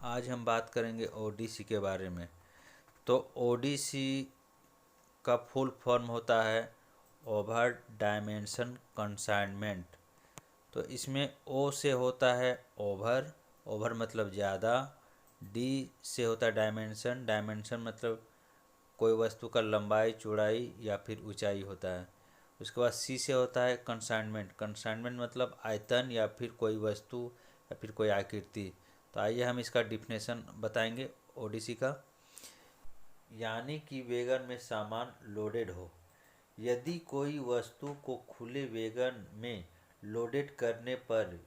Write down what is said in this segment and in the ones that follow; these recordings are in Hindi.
आज हम बात करेंगे ओडीसी के बारे में। तो ओडीसी का फुल फॉर्म होता है ओवर डायमेंशन कंसाइनमेंट। तो इसमें ओ से होता है ओवर, ओवर मतलब ज़्यादा। डी से होता है डायमेंशन, डायमेंशन मतलब कोई वस्तु का लंबाई चौड़ाई या फिर ऊंचाई होता है। उसके बाद सी से होता है कंसाइनमेंट, कंसाइनमेंट मतलब आयतन या फिर कोई वस्तु या फिर कोई आकृति। तो आइए हम इसका डिफिनेशन बताएंगे ओडीसी का। यानी कि वैगन में सामान लोडेड हो। यदि कोई वस्तु को खुले वैगन में लोडेड करने पर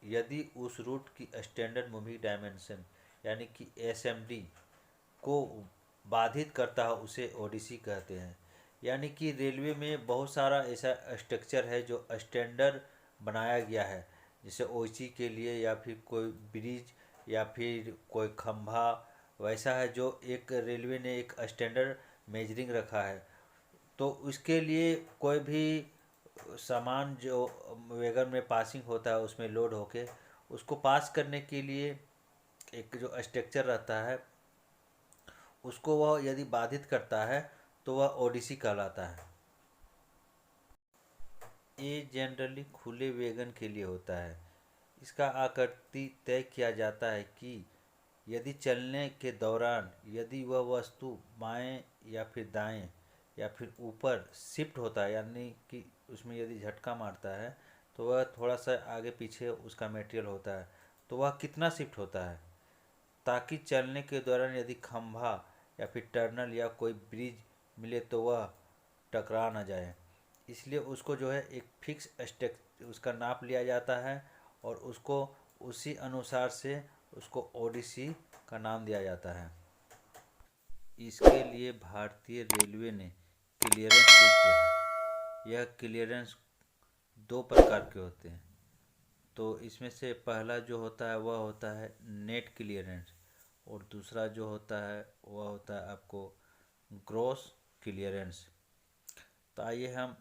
यदि उस रूट की स्टैंडर्ड मूविंग डायमेंशन यानी कि एसएमडी को बाधित करता है उसे ओडीसी कहते हैं। यानी कि रेलवे में बहुत सारा ऐसा स्ट्रक्चर है जो स्टैंडर्ड बनाया गया है, जैसे ओसी के लिए या फिर कोई ब्रिज या फिर कोई खंभा वैसा है जो एक रेलवे ने एक स्टैंडर्ड मेजरिंग रखा है। तो उसके लिए कोई भी सामान जो वैगन में पासिंग होता है उसमें लोड होके उसको पास करने के लिए एक जो स्ट्रक्चर रहता है उसको वह यदि बाधित करता है तो वह ओडीसी कहलाता है। ये जनरली खुले वैगन के लिए होता है। इसका आकृति तय किया जाता है कि यदि चलने के दौरान यदि वह वस्तु बाएं या फिर दाएं या फिर ऊपर शिफ्ट होता है, यानी कि उसमें यदि झटका मारता है तो वह थोड़ा सा आगे पीछे उसका मटेरियल होता है तो वह कितना शिफ्ट होता है, ताकि चलने के दौरान यदि खंभा या फिर टर्नल या कोई ब्रिज मिले तो वह टकरा ना जाए। इसलिए उसको जो है एक फिक्स स्टेक उसका नाप लिया जाता है और उसको उसी अनुसार से उसको ओडीसी का नाम दिया जाता है। इसके लिए भारतीय रेलवे ने क्लियरेंस शुरू किया है। यह क्लियरेंस दो प्रकार के होते हैं। तो इसमें से पहला जो होता है वह होता है नेट क्लियरेंस और दूसरा जो होता है वह होता है आपको ग्रॉस क्लियरेंस। तो आइए हम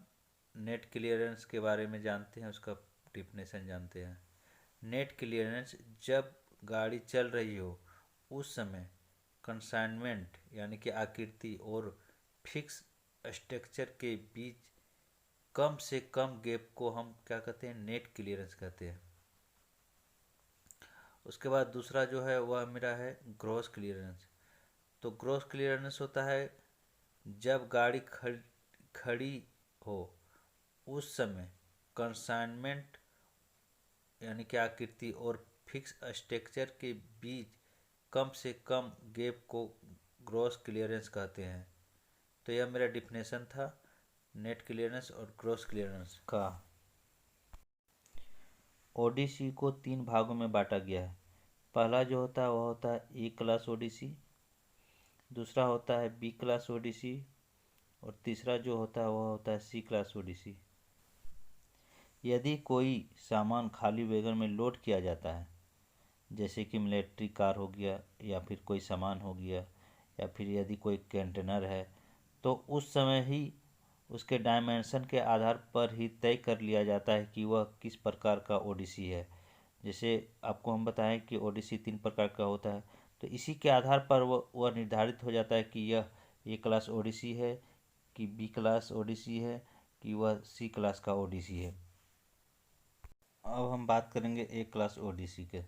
नेट क्लियरेंस के बारे में जानते हैं, उसका डिफिनेशन जानते हैं। नेट क्लियरेंस जब गाड़ी चल रही हो उस समय कंसाइनमेंट यानी कि आकृति और फिक्स स्ट्रक्चर के बीच कम से कम गैप को हम क्या कहते हैं, नेट क्लियरेंस कहते हैं। उसके बाद दूसरा जो है वह मेरा है ग्रॉस क्लियरेंस। तो ग्रॉस क्लियरेंस होता है जब गाड़ी खड़ी हो उस समय कंसाइनमेंट यानी कि आकृति और फिक्स स्ट्रक्चर के बीच कम से कम गैप को ग्रॉस क्लियरेंस कहते हैं। तो यह मेरा डिफिनेशन था नेट क्लियरेंस और ग्रॉस क्लियरेंस का। ओडीसी को तीन भागों में बांटा गया है। पहला जो होता है वह होता है ए क्लास ओडीसी, दूसरा होता है बी क्लास ओडीसी और तीसरा जो होता है वह होता है सी क्लास ओडीसी। यदि कोई सामान खाली वैगन में लोड किया जाता है, जैसे कि मिलिट्री कार हो गया या फिर कोई सामान हो गया या फिर यदि कोई कंटेनर है, तो उस समय ही उसके डायमेंशन के आधार पर ही तय कर लिया जाता है कि वह किस प्रकार का ओडीसी है। जैसे आपको हम बताएं कि ओडीसी तीन प्रकार का होता है, तो इसी के आधार पर वह निर्धारित हो जाता है कि यह ए क्लास ओडीसी है कि बी क्लास ओडीसी है कि वह सी क्लास का ओडीसी है। अब हम बात करेंगे ए क्लास ओडीसी के।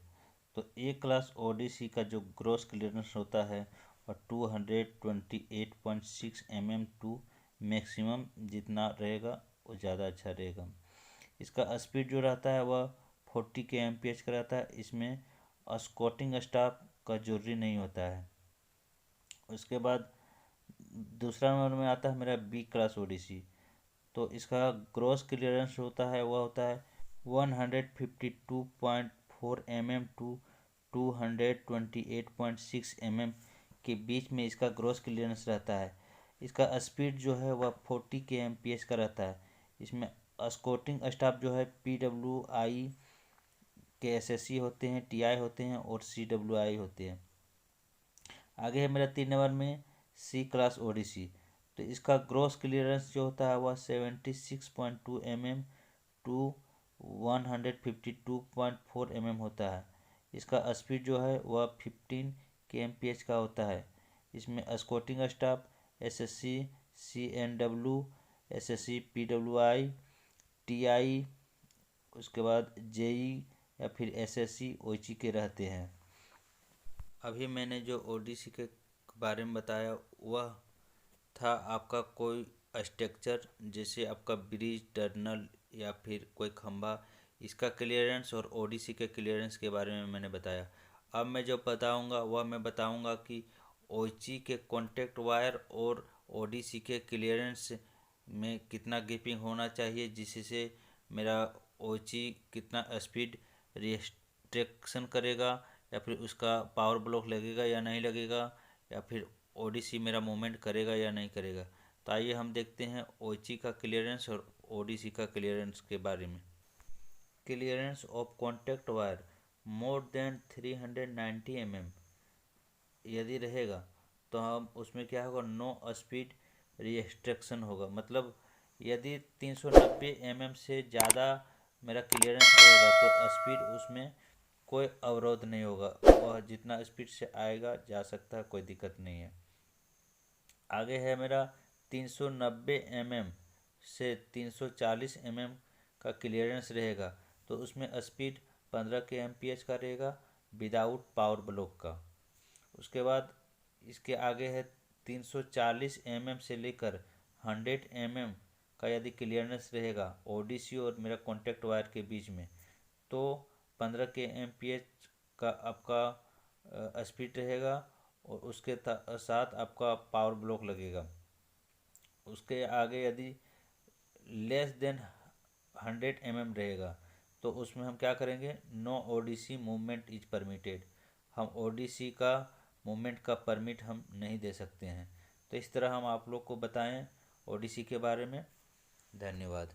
तो ए क्लास ओडीसी का जो ग्रॉस क्लियरेंस होता है वह 228.6 mm मैक्सिमम जितना रहेगा वो ज़्यादा अच्छा रहेगा। इसका स्पीड जो रहता है वह 40 kmph का रहता है। इसमें स्कॉटिंग स्टाफ का जरूरी नहीं होता है। उसके बाद दूसरा नंबर में आता है मेरा बी क्लास ओडीसी। तो इसका ग्रॉस क्लियरेंस होता है वह होता है 152.4 mm टू 228.6 mm के बीच में इसका ग्रॉस क्लियरेंस रहता है। इसका स्पीड जो है वह 40 kmph का रहता है। इसमें स्कॉटिंग स्टाफ जो है PWI के SSC होते हैं, TI होते हैं और CWI होते हैं। आगे है मेरा 3 नंबर में सी क्लास ओडीसी। तो इसका ग्रॉस क्लियरेंस जो होता है वह 76.2 mm टू 152.4 mm होता है। इसका स्पीड जो है वह 15 kmph का होता है। इसमें स्कोटिंग staff SSC, CNW, SSC PWI, TI, उसके बाद JE या फिर SSC OC के रहते हैं। अभी मैंने जो ODC के बारे में बताया वह था आपका कोई स्ट्रक्चर, जैसे आपका ब्रिज, टनल या फिर कोई खंभा, इसका क्लियरेंस और ODC के क्लियरेंस के बारे में मैंने बताया। अब मैं जो बताऊंगा वह मैं बताऊंगा कि OC के कॉन्टैक्ट वायर और ODC के क्लियरेंस में कितना गैपिंग होना चाहिए, जिससे मेरा OC कितना स्पीड रिस्ट्रिक्शन करेगा, या फिर उसका पावर ब्लॉक लगेगा या नहीं लगेगा, या फिर ODC मेरा मूवमेंट करेगा या नहीं करेगा। तो आइए हम देखते हैं OC का क्लियरेंस और ODC का क्लियरेंस के बारे में। Clearance of contact wire more than 390 mm यदि रहेगा तो हम उसमें क्या होगा, नो स्पीड रिस्ट्रिक्शन होगा। मतलब यदि 390 mm से ज़्यादा मेरा क्लियरेंस रहेगा तो स्पीड उसमें कोई अवरोध नहीं होगा, वह जितना स्पीड से आएगा जा सकता है, कोई दिक्कत नहीं है। आगे है मेरा 390 mm से 340 mm का क्लियरेंस रहेगा तो उसमें स्पीड 15 kmph का रहेगा विदाउट पावर ब्लॉक का। उसके बाद इसके आगे है 340 mm से लेकर 100 mm का यदि क्लियरेंस रहेगा ODC और मेरा कॉन्टैक्ट वायर के बीच में, तो 15 kmph का आपका स्पीड रहेगा और उसके साथ आपका पावर ब्लॉक लगेगा। उसके आगे यदि लेस देन 100 mm रहेगा तो उसमें हम क्या करेंगे, no ODC movement is permitted. हम ODC का मूवमेंट का परमिट हम नहीं दे सकते हैं। तो इस तरह हम आप लोग को बताएं ODC के बारे में। धन्यवाद।